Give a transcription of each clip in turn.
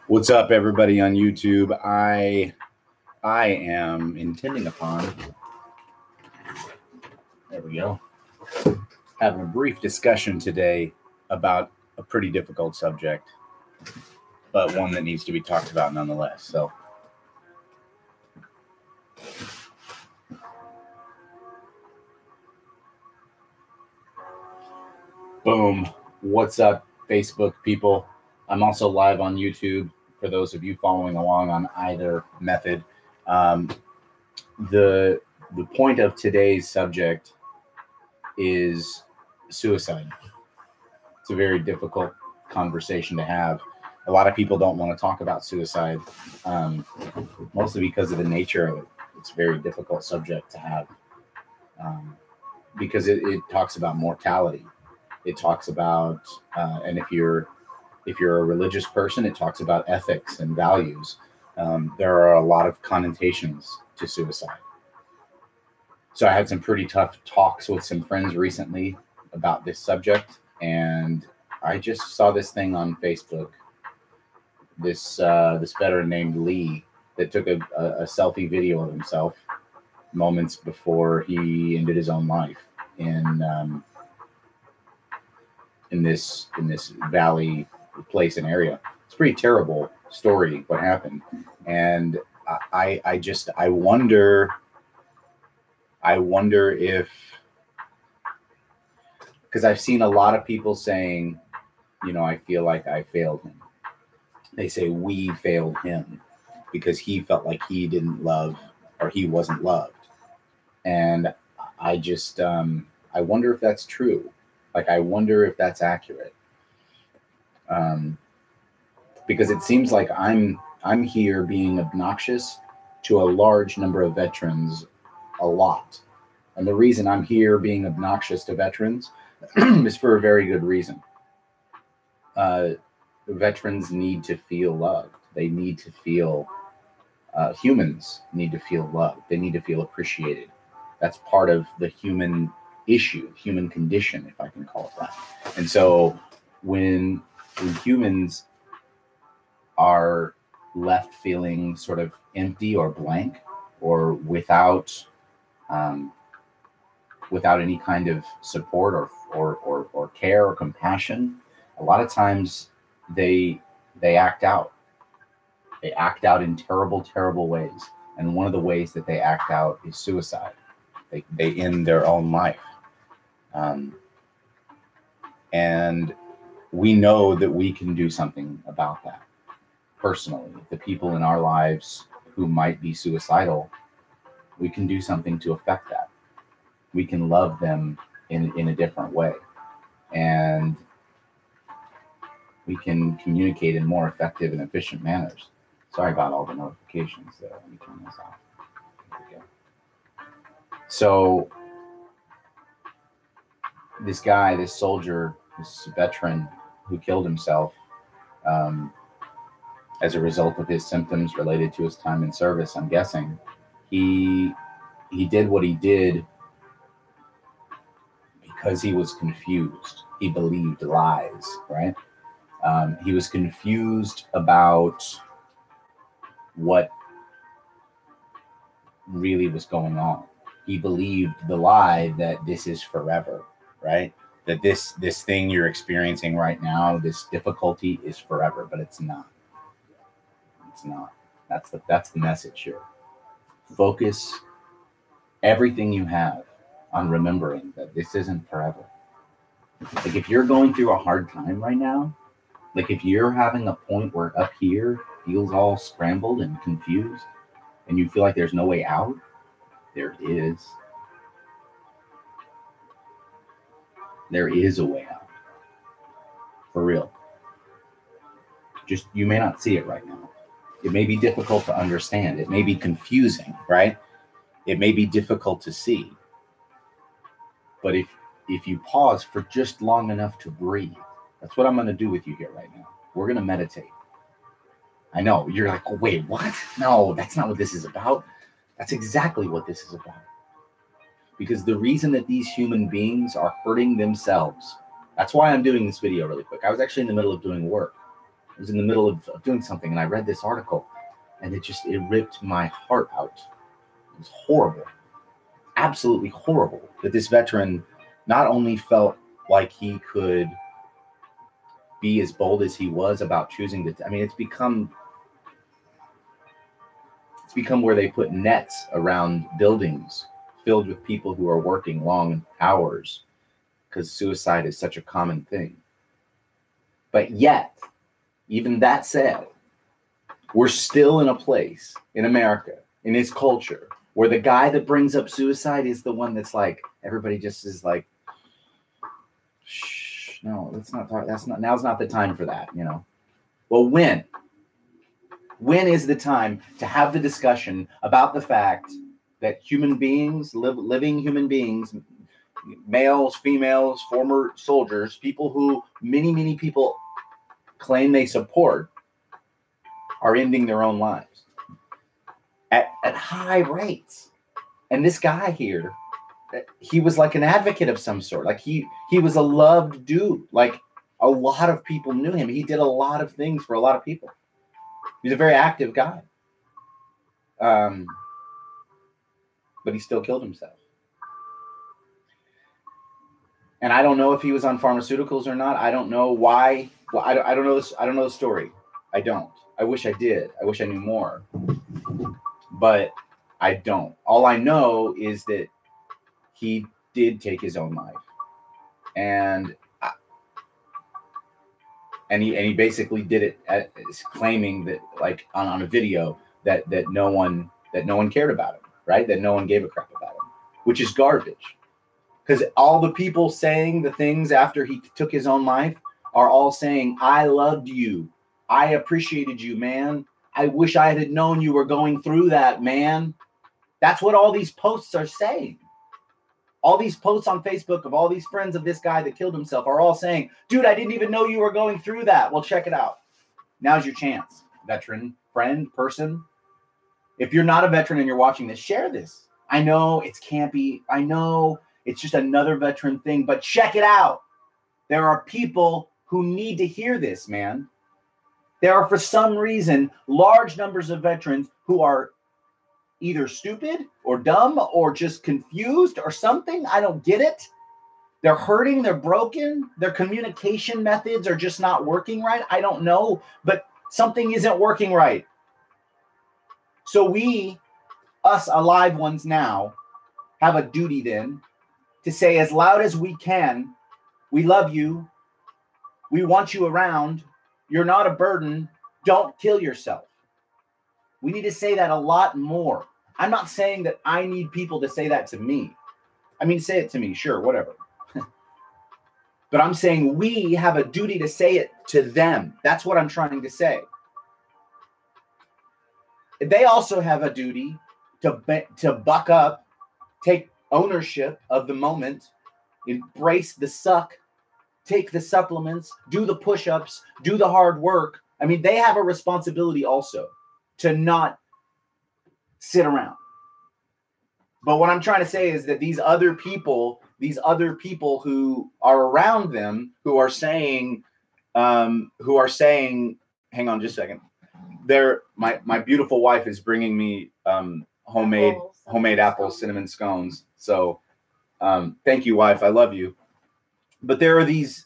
What's up, everybody on YouTube? I am intending upon, there we go, having a brief discussion today about a pretty difficult subject, but one that needs to be talked about nonetheless. So, boom. What's up, Facebook people? I'm also live on YouTube for those of you following along on either method. The point of today's subject is suicide. It's a very difficult conversation to have. A lot of people don't want to talk about suicide, mostly because of the nature of it. It's a very difficult subject to have because it talks about mortality. It talks about, and if you're a religious person, it talks about ethics and values. There are a lot of connotations to suicide. So I had some pretty tough talks with some friends recently about this subject, and I just saw this thing on Facebook. This veteran named Lee that took a selfie video of himself moments before he ended his own life in this valley place and area. It's a pretty terrible story what happened, and I wonder if, because I've seen a lot of people saying, I feel like I failed him. They say we failed him because he felt like he didn't love, or he wasn't loved. And I just I wonder if that's true. Like, I wonder if that's accurate. Because it seems like I'm here being obnoxious to a large number of veterans a lot. And the reason I'm here being obnoxious to veterans is for a very good reason. Veterans need to feel loved. They need to feel, humans need to feel loved. They need to feel appreciated. That's part of the human issue, human condition, if I can call it that. And so when humans are left feeling sort of empty or blank or without any kind of support or care or compassion, a lot of times they act out. They act out in terrible, terrible ways. And one of the ways that they act out is suicide. They end their own life. And we know that we can do something about that personally. The people in our lives who might be suicidal, we can do something to affect that. We can love them in a different way. And we can communicate in more effective and efficient manners. Sorry about all the notifications there. Let me turn this off. Okay. So this guy, this soldier, this veteran who killed himself as a result of his symptoms related to his time in service, I'm guessing, he did what he did because he was confused. He believed lies, right? He was confused about what really was going on. He believed the lie that this is forever, right? That this thing you're experiencing right now, this difficulty, is forever, but it's not. It's not. That's the message here. Focus everything you have on remembering that this isn't forever. Like, if you're going through a hard time right now, like if you're having a point where up here feels all scrambled and confused and you feel like there's no way out, there is. There is a way out. For real. Just, you may not see it right now. It may be difficult to understand. It may be confusing, right? It may be difficult to see. But if you pause for just long enough to breathe, that's what I'm going to do with you here right now. We're going to meditate. I know, you're like, oh, wait, what? No, that's not what this is about. That's exactly what this is about. Because the reason that these human beings are hurting themselves, that's why I'm doing this video really quick. I was actually in the middle of doing work. was in the middle of doing something, and I read this article, and it ripped my heart out. It was horrible, absolutely horrible, that this veteran not only felt like he could be as bold as he was about choosing to, I mean, it's become where they put nets around buildings filled with people who are working long hours because suicide is such a common thing. But yet, even that said, we're still in a place in America, in this culture, where the guy that brings up suicide is the one that's like, everybody just is like, shh, no, let's not talk. Now's not the time for that, you know. Well, when is the time to have the discussion about the fact that human beings, living human beings, males, females, former soldiers, people who many people claim they support, are ending their own lives at high rates? And this guy here, he was like an advocate of some sort. Like he was a loved dude. Like a lot of people knew him. He did a lot of things for a lot of people. He's a very active guy. But he still killed himself. And I don't know if he was on pharmaceuticals or not. I don't know why. Well, I don't know this. I don't know the story. I don't. I wish I did. I wish I knew more. But I don't. All I know is that he did take his own life. And he basically did it claiming that, like, on a video that no one cared about him, right? That no one gave a crap about him, which is garbage. Because all the people saying the things after he took his own life are all saying, I loved you. I appreciated you, man. I wish I had known you were going through that, man. That's what all these posts are saying. All these posts on Facebook of all these friends of this guy that killed himself are all saying, dude, I didn't even know you were going through that. Well, check it out. Now's your chance, veteran, friend, person. If you're not a veteran and you're watching this, share this. I know it's campy. I know it's just another veteran thing, but check it out. There are people who need to hear this, man. There are, for some reason, large numbers of veterans who are either stupid or dumb or just confused or something. I don't get it. They're hurting. They're broken. Their communication methods are just not working right. I don't know, but something isn't working right. So we, us alive ones now, have a duty then to say as loud as we can, we love you. We want you around. You're not a burden. Don't kill yourself. We need to say that a lot more. I'm not saying that I need people to say that to me. I mean, say it to me, sure, whatever. But I'm saying we have a duty to say it to them. That's what I'm trying to say. They also have a duty to buck up, take ownership of the moment, embrace the suck, take the supplements, do the push-ups, do the hard work. I mean, they have a responsibility also to not sit around. But what I'm trying to say is that these other people who are around them, who are saying, hang on just a second. My beautiful wife is bringing me homemade apple cinnamon scones. So thank you, wife. I love you. But there are these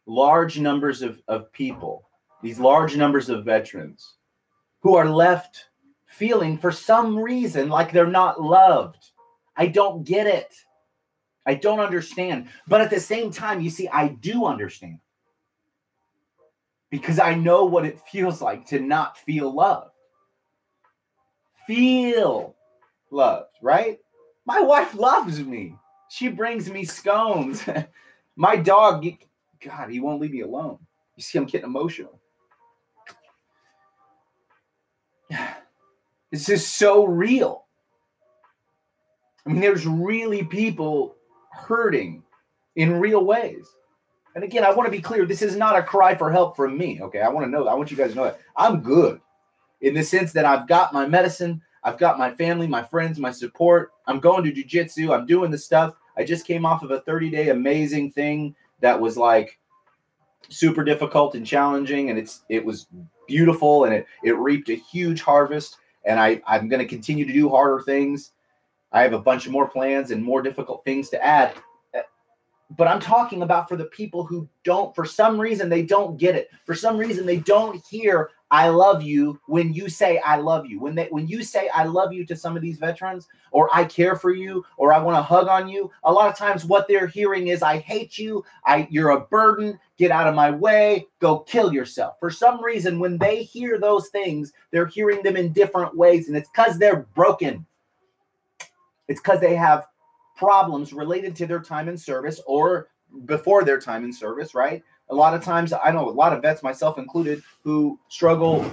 large numbers of people, these large numbers of veterans who are left feeling for some reason like they're not loved. I don't get it. I don't understand. But at the same time, you see, I do understand. Because I know what it feels like to not feel loved. Feel loved, right? My wife loves me. She brings me scones. My dog, God, he won't leave me alone. You see, I'm getting emotional. This is so real. I mean, there's really people hurting in real ways. And again, I want to be clear. This is not a cry for help from me. Okay. I want to know that. I want you guys to know that I'm good in the sense that I've got my medicine. I've got my family, my friends, my support. I'm going to jiu-jitsu. I'm doing the stuff. I just came off of a 30-day amazing thing that was like super difficult and challenging, and it was beautiful, and it reaped a huge harvest. And I'm going to continue to do harder things. I have a bunch of more plans and more difficult things to add. But I'm talking about for the people who don't, for some reason, they don't get it. For some reason, they don't hear "I love you" when you say "I love you." When you say "I love you" to some of these veterans, or "I care for you," or "I want to hug on you," a lot of times what they're hearing is "I hate you," "You're a burden," "Get out of my way," "Go kill yourself." For some reason, when they hear those things, they're hearing them in different ways, and it's because they're broken. It's because they have problems related to their time in service or before their time in service, right? A lot of times, I know a lot of vets, myself included, who struggle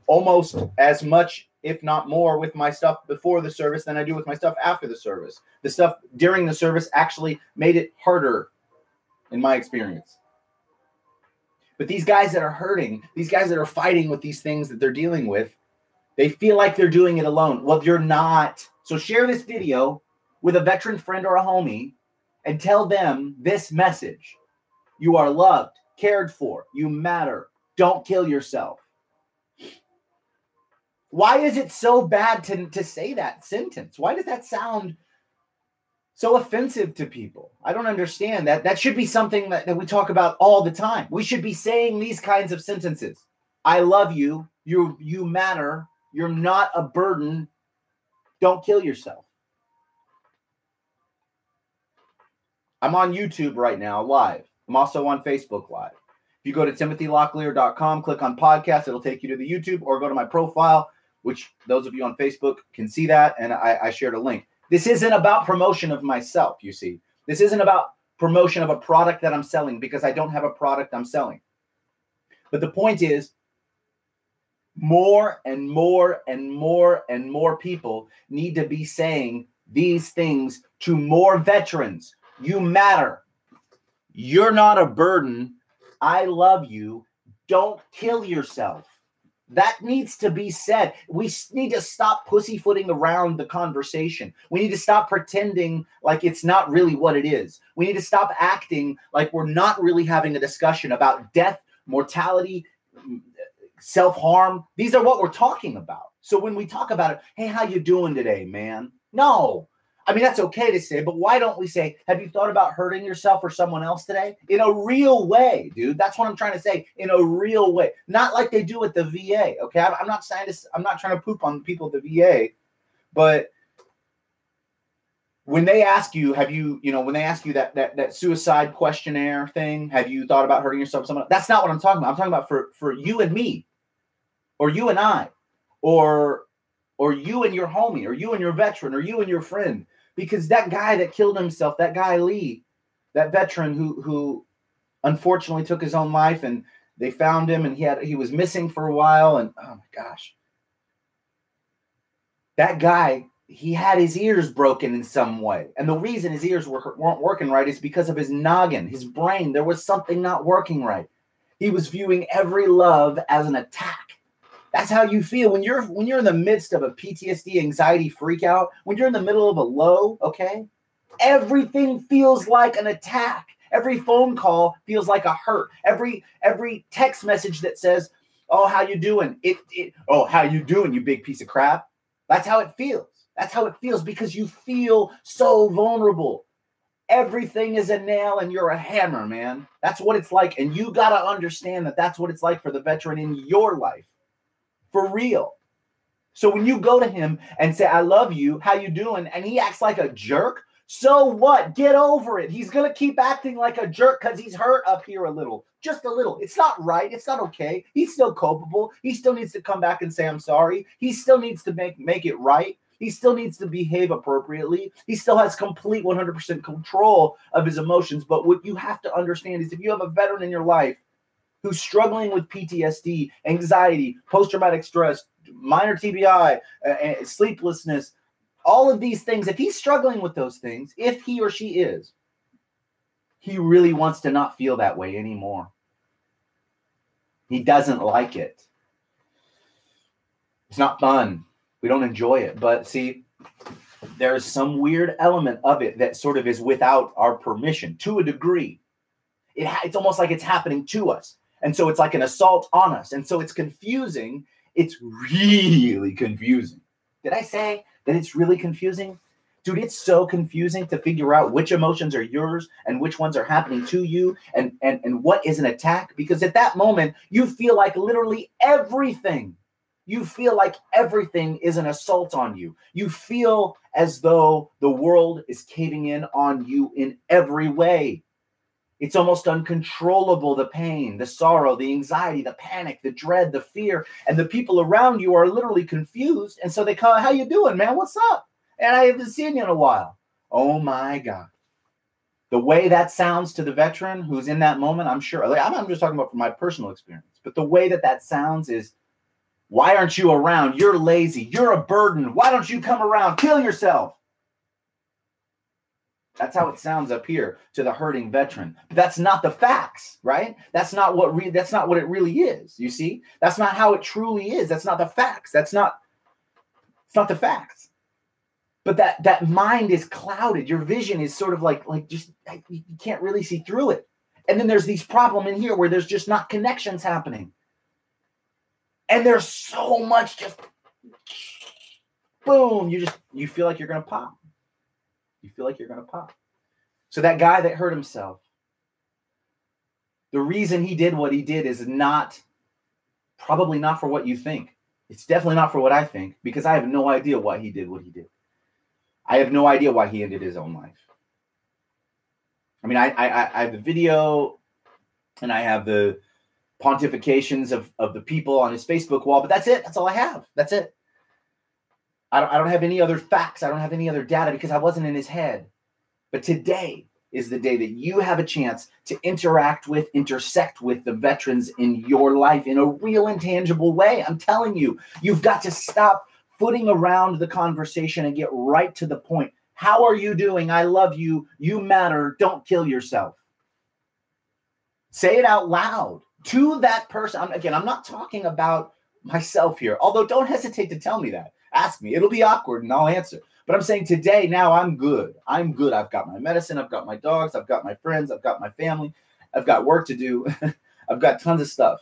almost as much, if not more, with my stuff before the service than I do with my stuff after the service. The stuff during the service actually made it harder, in my experience. But these guys that are hurting, these guys that are fighting with these things that they're dealing with, they feel like they're doing it alone. Well, you're not. So share this video with a veteran friend or a homie and tell them this message. You are loved, cared for, you matter. Don't kill yourself. Why is it so bad to say that sentence? Why does that sound so offensive to people? I don't understand that. That should be something that we talk about all the time. We should be saying these kinds of sentences. I love you. You matter. You're not a burden. Don't kill yourself. I'm on YouTube right now, live. I'm also on Facebook Live. If you go to timothylocklear.com, click on podcast, it'll take you to the YouTube, or go to my profile, which those of you on Facebook can see that, and I shared a link. This isn't about promotion of myself, you see. This isn't about promotion of a product that I'm selling, because I don't have a product I'm selling. But the point is, more and more and more and more people need to be saying these things to more veterans. You matter. You're not a burden. I love you. Don't kill yourself. That needs to be said. We need to stop pussyfooting around the conversation. We need to stop pretending like it's not really what it is. We need to stop acting like we're not really having a discussion about death, mortality, self-harm. These are what we're talking about. So when we talk about it, hey, how you doing today, man? No. I mean, that's okay to say, but why don't we say, have you thought about hurting yourself or someone else today? In a real way, dude. That's what I'm trying to say. In a real way. Not like they do at the VA, okay? I'm not trying to poop on people at the VA, but when they ask you, when they ask you that suicide questionnaire thing, have you thought about hurting yourself or someone else? That's not what I'm talking about. I'm talking about for you and me, or you and I, or you and your homie, or you and your veteran, or you and your friend. Because that guy that killed himself, that guy Lee, that veteran who unfortunately took his own life, and they found him, and he was missing for a while, and oh my gosh. That guy, he had his ears broken in some way. And the reason his ears weren't working right is because of his noggin, his brain. There was something not working right. He was viewing every love as an attack. That's how you feel when you're in the midst of a PTSD anxiety freak out, when you're in the middle of a low, okay? Everything feels like an attack. Every phone call feels like a hurt. Every text message that says, "Oh, how you doing?" "Oh, how you doing, you big piece of crap." That's how it feels. That's how it feels because you feel so vulnerable. Everything is a nail and you're a hammer, man. That's what it's like. And you got to understand that that's what it's like for the veteran in your life. For real. So when you go to him and say, "I love you, how you doing?" and he acts like a jerk, so what? Get over it. He's going to keep acting like a jerk because he's hurt up here a little. Just a little. It's not right. It's not okay. He's still culpable. He still needs to come back and say, "I'm sorry." He still needs to make it right. He still needs to behave appropriately. He still has complete 100% control of his emotions. But what you have to understand is if you have a veteran in your life who's struggling with PTSD, anxiety, post-traumatic stress, minor TBI, sleeplessness, all of these things, if he's struggling with those things, if he or she is, he really wants to not feel that way anymore. He doesn't like it. It's not fun. We don't enjoy it. But see, there's some weird element of it that sort of is without our permission to a degree. It's almost like it's happening to us. And so it's like an assault on us. And so it's confusing. It's really confusing. Did I say that it's really confusing? Dude, it's so confusing to figure out which emotions are yours and which ones are happening to you and what is an attack. Because at that moment, you feel like literally everything. You feel like everything is an assault on you. You feel as though the world is caving in on you in every way. It's almost uncontrollable, the pain, the sorrow, the anxiety, the panic, the dread, the fear, and the people around you are literally confused. And so they call, how you doing, man? What's up? And I haven't seen you in a while. Oh my God. The way that sounds to the veteran who's in that moment, I'm sure, I'm just talking about from my personal experience, but the way that sounds is, why aren't you around? You're lazy. You're a burden. Why don't you come around? Kill yourself. That's how it sounds up here to the hurting veteran. But that's not the facts, right? That's not what it really is. You see? That's not how it truly is. That's not the facts. It's not the facts. But that mind is clouded. Your vision is sort of like just you can't really see through it. And then there's these problem in here where there's just not connections happening. And there's so much just boom, you feel like you're going to pop. You feel like you're going to pop. So that guy that hurt himself, the reason he did what he did is probably not for what you think. It's definitely not for what I think, because I have no idea why he did what he did. I have no idea why he ended his own life. I mean, I have the video and I have the pontifications of the people on his Facebook wall, but that's it. That's all I have. That's it. I don't have any other facts. I don't have any other data because I wasn't in his head. But today is the day that you have a chance to intersect with the veterans in your life in a real intangible way. I'm telling you, you've got to stop footing around the conversation and get right to the point. How are you doing? I love you. You matter. Don't kill yourself. Say it out loud to that person. I'm not talking about myself here, although don't hesitate to tell me that. Ask me. It'll be awkward and I'll answer. But I'm saying today, now I'm good. I'm good. I've got my medicine. I've got my dogs. I've got my friends. I've got my family. I've got work to do. I've got tons of stuff.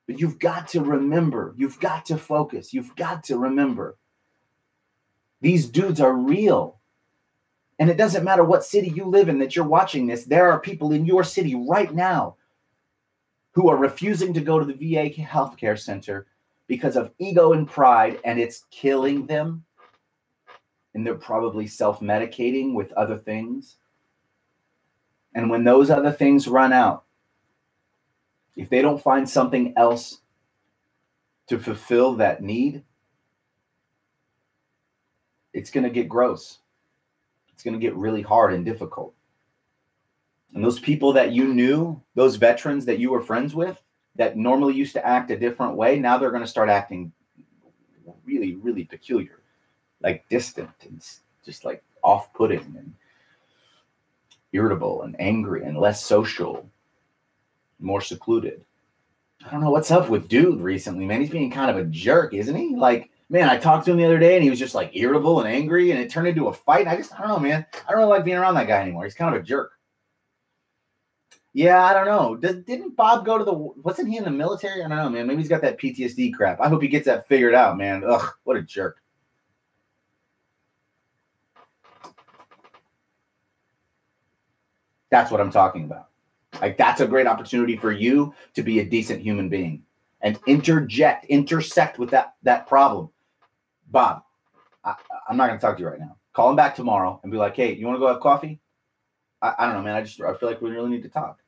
But you've got to remember. You've got to focus. You've got to remember. These dudes are real. And it doesn't matter what city you live in that you're watching this. There are people in your city right now who are refusing to go to the VA healthcare center because of ego and pride, and it's killing them. And they're probably self-medicating with other things. And when those other things run out, if they don't find something else to fulfill that need, it's going to get gross. It's going to get really hard and difficult. And those people that you knew, those veterans that you were friends with, that normally used to act a different way, now they're going to start acting really, really peculiar, like distant and just like off-putting and irritable and angry and less social, more secluded. I don't know what's up with dude recently, man. He's being kind of a jerk, isn't he? Like, man, I talked to him the other day and he was just like irritable and angry and it turned into a fight. I don't know, man. I don't really like being around that guy anymore. He's kind of a jerk. Yeah, I don't know. Didn't Bob go to wasn't he in the military? I don't know, man. Maybe he's got that PTSD crap. I hope he gets that figured out, man. Ugh, what a jerk. That's what I'm talking about. Like, that's a great opportunity for you to be a decent human being and intersect with that problem. Bob, I'm not going to talk to you right now. Call him back tomorrow and be like, hey, you want to go have coffee? I don't know, man. I feel like we really need to talk.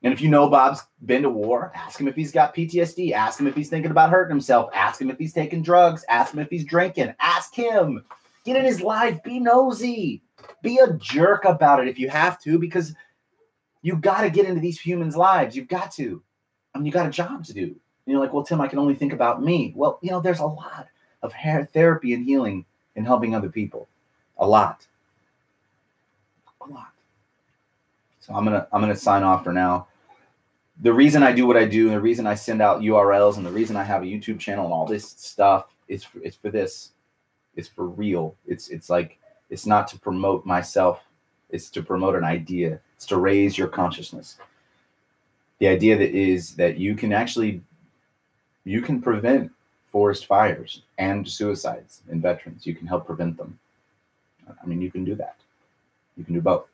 And if you know Bob's been to war, ask him if he's got PTSD. Ask him if he's thinking about hurting himself. Ask him if he's taking drugs. Ask him if he's drinking. Ask him. Get in his life. Be nosy. Be a jerk about it if you have to, because you got to get into these humans' lives. You've got to. I mean, you got a job to do. And you're like, well, Tim, I can only think about me. Well, there's a lot of therapy and healing and helping other people. A lot. So I'm gonna sign off for now. The reason I do what I do, and the reason I send out URLs, and the reason I have a YouTube channel and all this stuff is for this. It's for real. It's like, it's not to promote myself. It's to promote an idea. It's to raise your consciousness. The idea that is that you can prevent forest fires and suicides in veterans. You can help prevent them. I mean, you can do that. You can do both.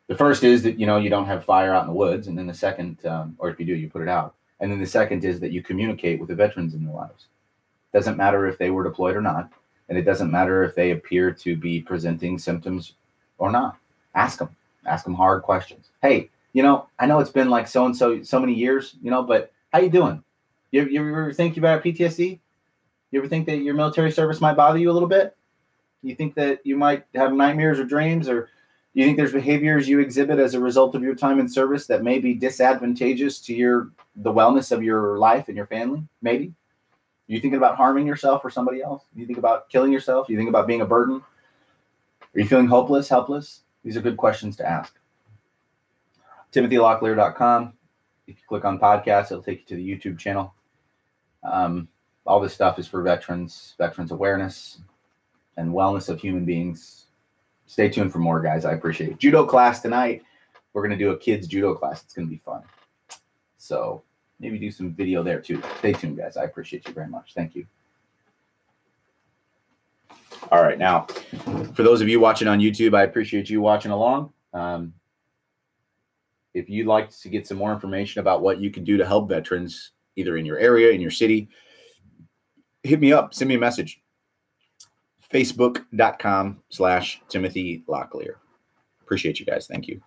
The first is that, you don't have fire out in the woods. And then the second, or if you do, you put it out. And then the second is that you communicate with the veterans in their lives. Doesn't matter if they were deployed or not. And it doesn't matter if they appear to be presenting symptoms or not. Ask them. Ask them hard questions. Hey, I know it's been like so many years, but how you doing? You ever think about PTSD? You ever think that your military service might bother you a little bit? You think that you might have nightmares or dreams, or you think there's behaviors you exhibit as a result of your time in service that may be disadvantageous to the wellness of your life and your family? Maybe. You thinking about harming yourself or somebody else? You think about killing yourself? You think about being a burden? Are you feeling hopeless, helpless? These are good questions to ask. TimothyLocklear.com. If you click on podcast, it'll take you to the YouTube channel. All this stuff is for veterans awareness and wellness of human beings. Stay tuned for more, guys. I appreciate it. Judo class tonight. We're going to do a kids judo class. It's going to be fun. So maybe do some video there too. Stay tuned, guys. I appreciate you very much. Thank you. All right. Now, for those of you watching on YouTube, I appreciate you watching along. If you'd like to get some more information about what you can do to help veterans, either in your area, in your city, hit me up. Send me a message. Facebook.com/Timothy Locklear. Appreciate you guys. Thank you.